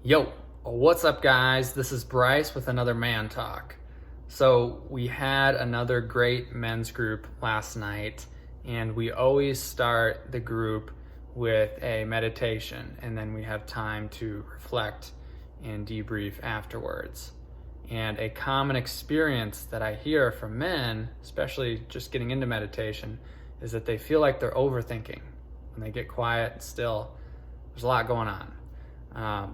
Yo, what's up guys? This is Bryce with another Man Talk. So we had another great men's group last night, and we always start the group with a meditation, and then we have time to reflect and debrief afterwards. And a common experience that I hear from men, especially just getting into meditation, is that they feel like they're overthinking. When they get quiet and still, there's a lot going on.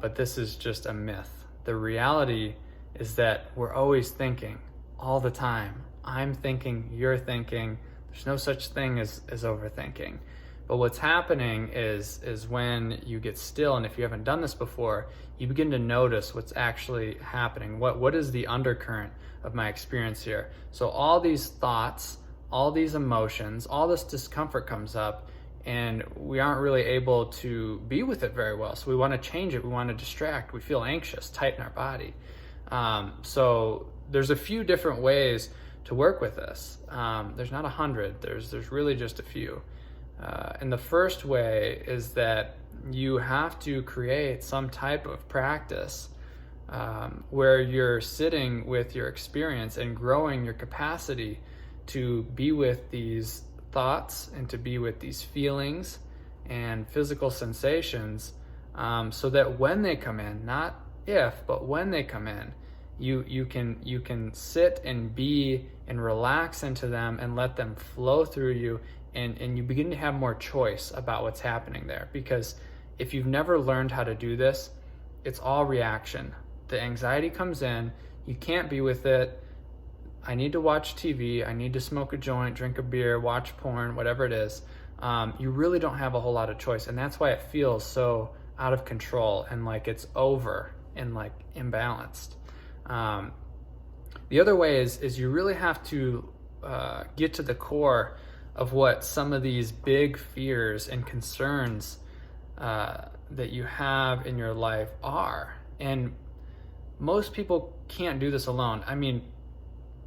But this is just a myth. The reality is that we're always thinking all the time. I'm thinking, you're thinking. There's no such thing as overthinking. But what's happening is when you get still, and if you haven't done this before, you begin to notice what's actually happening. What is the undercurrent of my experience here? So all these thoughts, all these emotions, all this discomfort comes up, and we aren't really able to be with it very well. So we want to change it. We want to distract. We feel anxious, tight in our body. So there's a few different ways to work with this. There's not 100. There's really just a few. And the first way is that you have to create some type of practice where you're sitting with your experience and growing your capacity to be with these thoughts and to be with these feelings and physical sensations, so that when they come in, not if, but when they come in, you can sit and be and relax into them and let them flow through you, and you begin to have more choice about what's happening there. Because if you've never learned how to do this, it's all reaction. The anxiety comes in, you can't be with it. I need to watch TV, I need to smoke a joint, drink a beer, watch porn, whatever it is. You really don't have a whole lot of choice, and that's why it feels so out of control and like it's over and like imbalanced. The other way is you really have to get to the core of what some of these big fears and concerns that you have in your life are. And most people can't do this alone. I mean,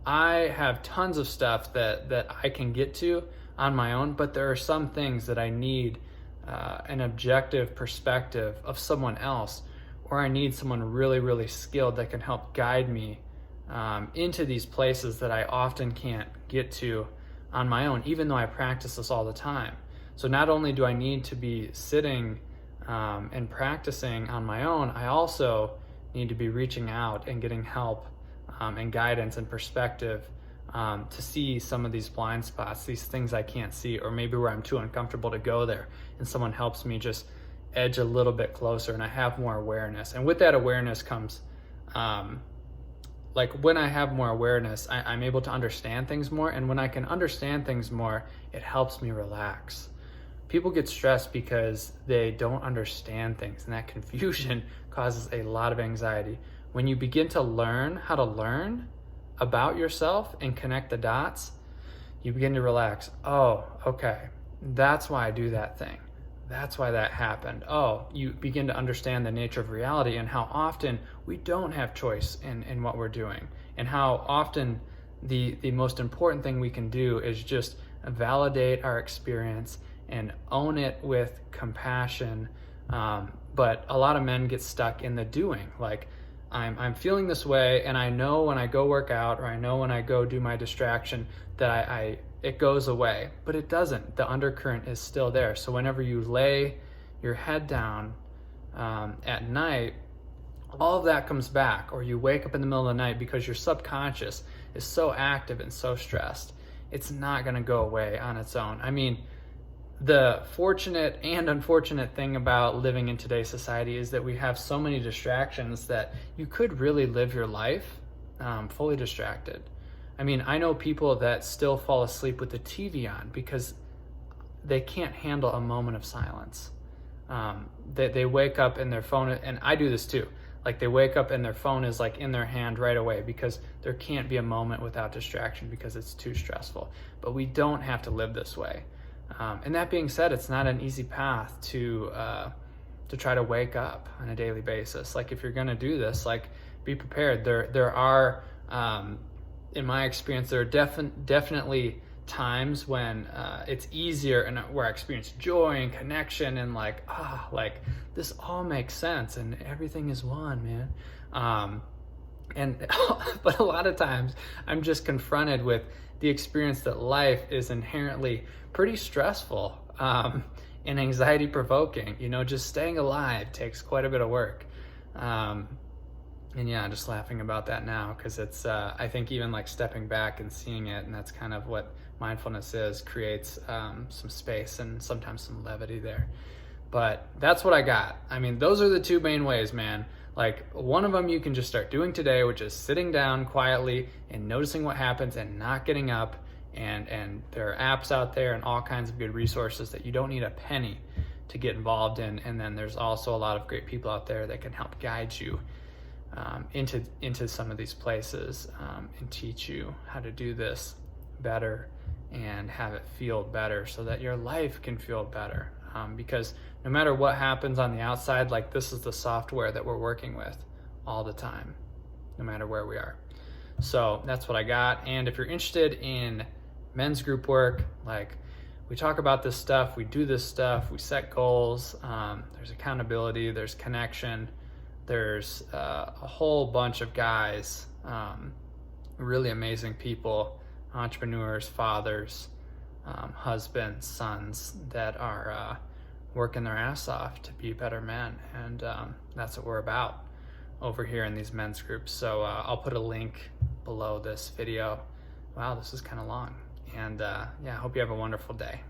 I have tons of stuff that I can get to on my own, but there are some things that I need an objective perspective of someone else, or I need someone really, really skilled that can help guide me into these places that I often can't get to on my own, even though I practice this all the time. So not only do I need to be sitting and practicing on my own, I also need to be reaching out and getting help and guidance and perspective to see some of these blind spots, these things I can't see, or maybe where I'm too uncomfortable to go there, and someone helps me just edge a little bit closer and I have more awareness. And with that awareness comes, like when I have more awareness, I'm able to understand things more, and when I can understand things more, it helps me relax. People get stressed because they don't understand things, and that confusion causes a lot of anxiety. When you begin to learn how to learn about yourself and connect the dots, you begin to relax. Oh, okay, that's why I do that thing. That's why that happened. Oh, you begin to understand the nature of reality and how often we don't have choice in what we're doing, and how often the most important thing we can do is just validate our experience and own it with compassion. But a lot of men get stuck in the doing. Like, I'm feeling this way, and I know when I go work out, or I know when I go do my distraction, that it goes away, but it doesn't. The undercurrent is still there. So whenever you lay your head down at night, all of that comes back, or you wake up in the middle of the night because your subconscious is so active and so stressed. It's not going to go away on its own. I mean, the fortunate and unfortunate thing about living in today's society is that we have so many distractions that you could really live your life fully distracted. I mean, I know people that still fall asleep with the TV on because they can't handle a moment of silence. They wake up and their phone, and I do this too. Like, they wake up and their phone is like in their hand right away because there can't be a moment without distraction because it's too stressful. But we don't have to live this way. And that being said, it's not an easy path to try to wake up on a daily basis. Like, if you're going to do this, like, be prepared. There are, in my experience, there are definitely times when it's easier and where I experience joy and connection and like this all makes sense and everything is one, man. And but a lot of times I'm just confronted with the experience that life is inherently pretty stressful and anxiety provoking. Just staying alive takes quite a bit of work. And yeah, I'm just laughing about that now because it's, I think even like stepping back and seeing it, and that's kind of what mindfulness is, creates some space and sometimes some levity there. But that's what I got. I mean, those are the two main ways, man. Like one of them you can just start doing today, which is sitting down quietly and noticing what happens and not getting up. And there are apps out there and all kinds of good resources that you don't need a penny to get involved in. And then there's also a lot of great people out there that can help guide you into some of these places and teach you how to do this better and have it feel better so that your life can feel better. Because no matter what happens on the outside, like this is the software that we're working with all the time, no matter where we are. So that's what I got. And if you're interested in men's group work, like we talk about this stuff, we do this stuff, we set goals, there's accountability, there's connection, there's a whole bunch of guys, really amazing people, entrepreneurs, fathers, husbands, sons that are working their ass off to be better men. And that's what we're about over here in these men's groups. So I'll put a link below this video. Wow, this is kind of long. And yeah, I hope you have a wonderful day.